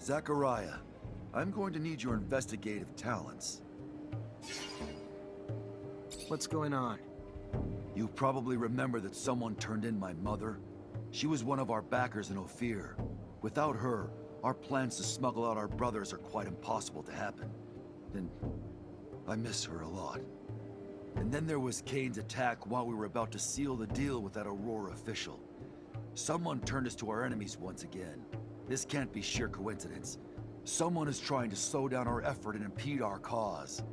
Zachariah, I'm going to need your investigative talents. What's going on? You probably remember that someone turned in my mother. She was one of our backers in Ophir. Without her, our plans to smuggle out our brothers are quite impossible to happen. And I miss her a lot. And then there was Kane's attack while we were about to seal the deal with that Aurora official. Someone turned us to our enemies once again. This can't be sheer coincidence. Someone is trying to slow down our effort and impede our cause.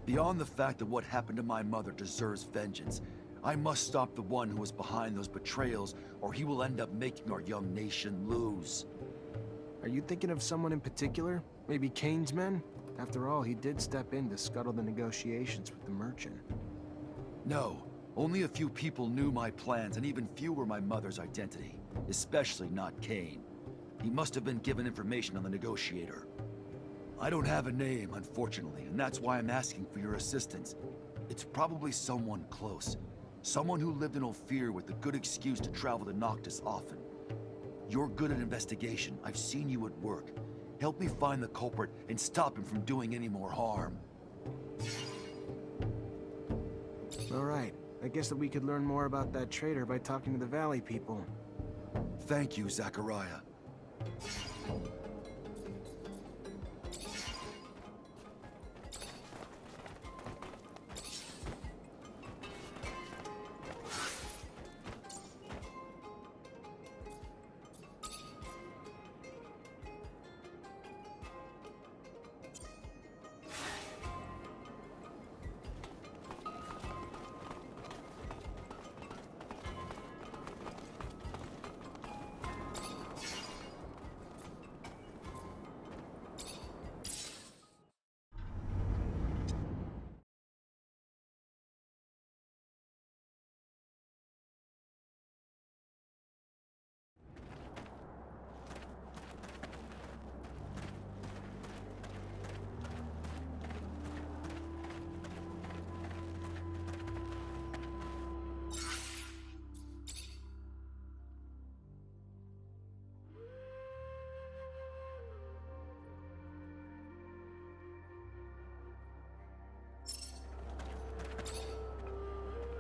Beyond the fact that what happened to my mother deserves vengeance, I must stop the one who is behind those betrayals, or he will end up making our young nation lose. Are you thinking of someone in particular? Maybe Kane's men? After all, he did step in to scuttle the negotiations with the merchant. No, only a few people knew my plans, and even fewer my mother's identity. Especially not Kane. He must have been given information on the negotiator. I don't have a name, unfortunately, and that's why I'm asking for your assistance. It's probably someone close. Someone who lived in Ophir with a good excuse to travel to Noctis often. You're good at investigation. I've seen you at work. Help me find the culprit and stop him from doing any more harm. All right. I guess that we could learn more about that traitor by talking to the Valley people. Thank you, Zachariah.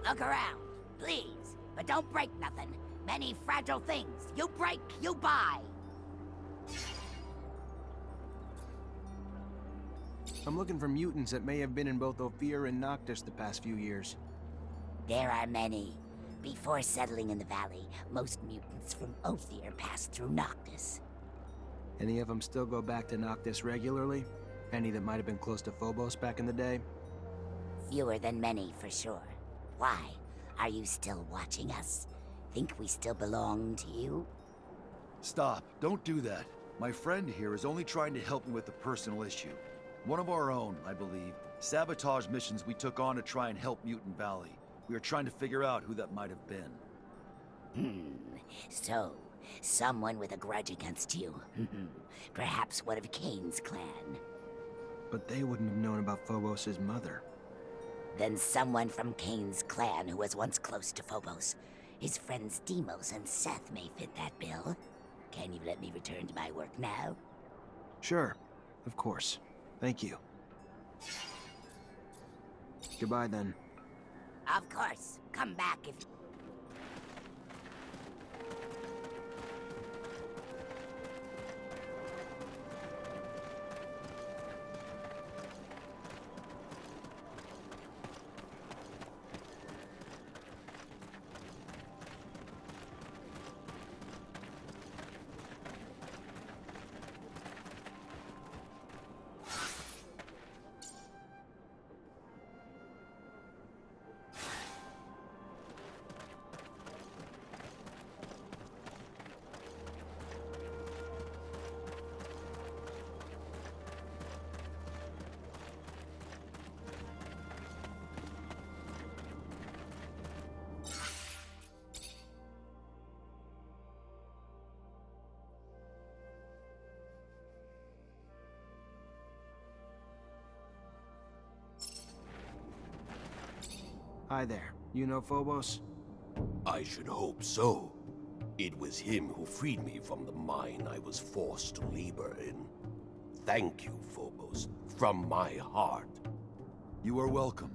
Look around, please, but don't break nothing. Many fragile things. You break, you buy. I'm looking for mutants that may have been in both Ophir and Noctis the past few years. There are many. Before settling in the valley, most mutants from Ophir passed through Noctis. Any of them still go back to Noctis regularly? Any that might have been close to Phobos back in the day? Fewer than many, for sure. Why? Are you still watching us? Think we still belong to you? Stop. Don't do that. My friend here is only trying to help me with a personal issue. One of our own, I believe. Sabotage missions we took on to try and help Mutant Valley. We are trying to figure out who that might have been. So, someone with a grudge against you. Perhaps one of Kane's clan. But they wouldn't have known about Phobos' mother. Then someone from Kane's clan who was once close to Phobos. His friends Deimos and Seth may fit that bill. Can you let me return to my work now? Sure, of course. Thank you. Goodbye then. Of course. Come back if... Hi there. You know Phobos? I should hope so. It was him who freed me from the mine I was forced to labor in. Thank you, Phobos, from my heart. You are welcome.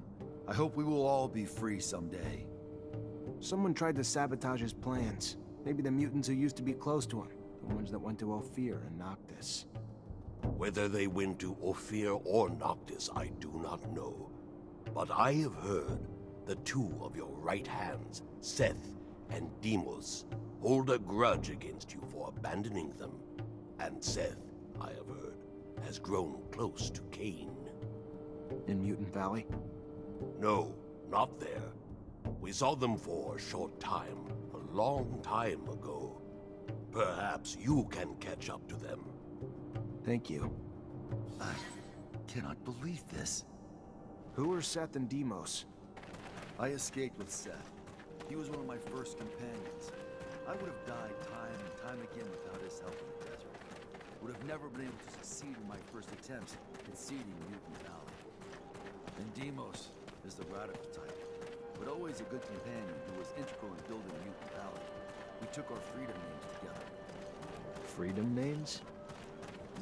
I hope we will all be free someday. Someone tried to sabotage his plans. Maybe the mutants who used to be close to him. The ones that went to Ophir and Noctis. Whether they went to Ophir or Noctis, I do not know. But I have heard the two of your right hands, Seth and Deimos, hold a grudge against you for abandoning them. And Seth, I have heard, has grown close to Cain. In Mutant Valley? No, not there. We saw them for a short time, a long time ago. Perhaps you can catch up to them. Thank you. I cannot believe this. Who are Seth and Deimos? I escaped with Seth. He was one of my first companions. I would have died time and time again without his help in the desert. Would have never been able to succeed in my first attempts at seeding Mutant Valley. And Deimos is the radical type, but always a good companion who was integral in building Mutant Valley. We took our freedom names together. Freedom names?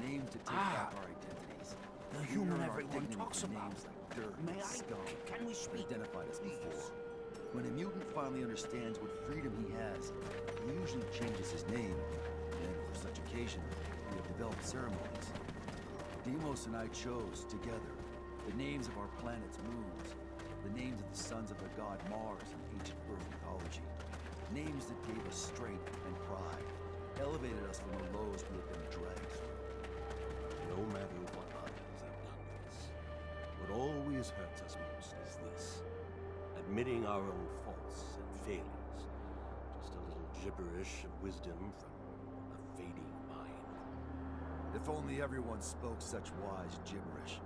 Named to take back our identities. The We human earned our everyone dignity talks with about. names like Dirt May and I? Scum Can we that speak? identified us Please. before. When a mutant finally understands what freedom he has, he usually changes his name. And for such occasion, we have developed ceremonies. Deimos and I chose, together, the names of our planet's moons, the names of the sons of the god Mars in ancient Earth mythology, names that gave us strength and pride, elevated us from the lows we had been dragged through. No matter what others have done to us, what always hurts us most is this. Admitting our own faults and failures. Just a little gibberish of wisdom from a fading mind. If only everyone spoke such wise gibberish.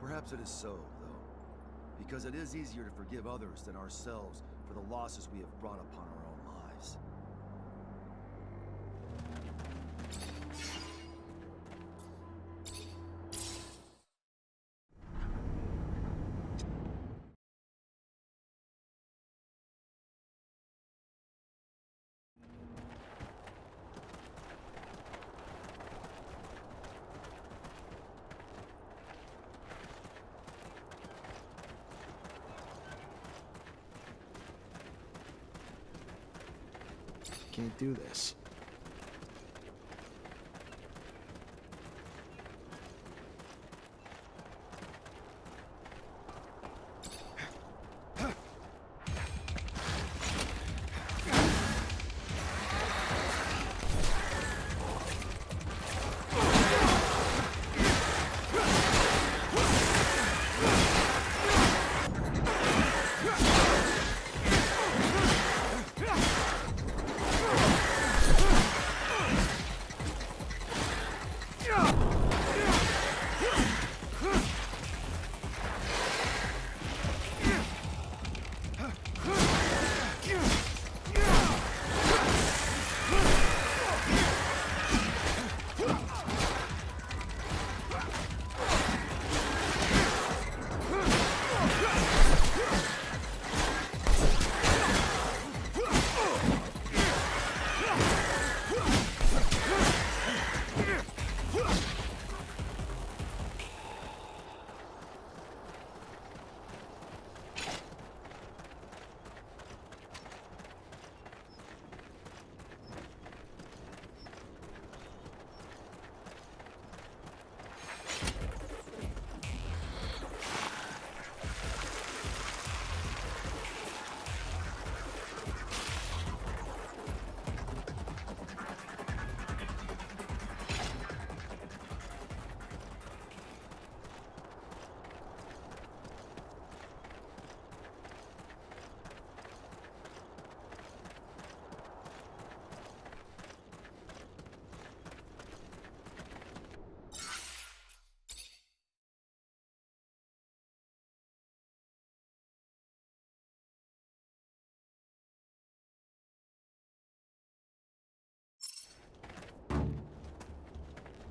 Perhaps it is so, though. Because it is easier to forgive others than ourselves for the losses we have brought upon our own lives. Can't do this.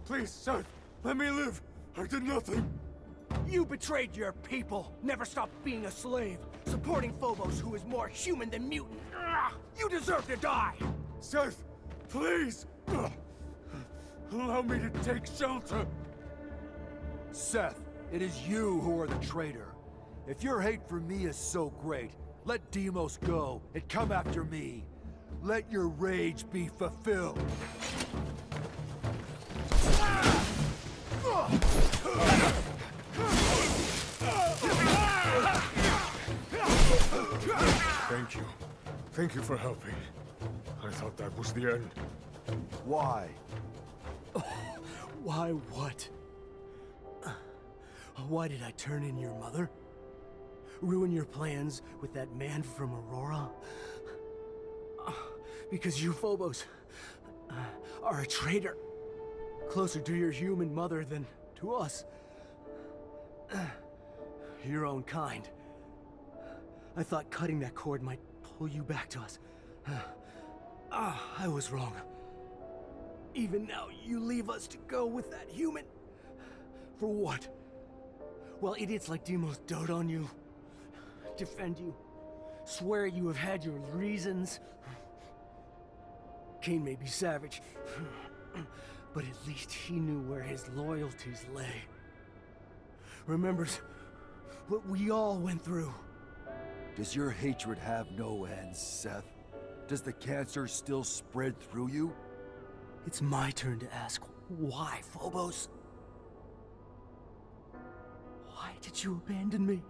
Please, Seth, let me live. I did nothing. You betrayed your people, never stopped being a slave, supporting Phobos who is more human than mutant. Ugh! You deserve to die! Seth, please! Allow me to take shelter! Seth, it is you who are the traitor. If your hate for me is so great, let Deimos go and come after me. Let your rage be fulfilled. Thank you. Thank you for helping. I thought that was the end. Why? Why what? Why did I turn in your mother? Ruin your plans with that man from Aurora? Because you, Phobos, are a traitor. Closer to your human mother than to us. Your own kind. I thought cutting that cord might pull you back to us. I was wrong. Even now, you leave us to go with that human. For what? While idiots like Deimos dote on you, defend you, swear you have had your reasons. Cain may be savage, but at least he knew where his loyalties lay. Remembers what we all went through. Does your hatred have no end, Seth? Does the cancer still spread through you? It's my turn to ask, why, Phobos? Why did you abandon me?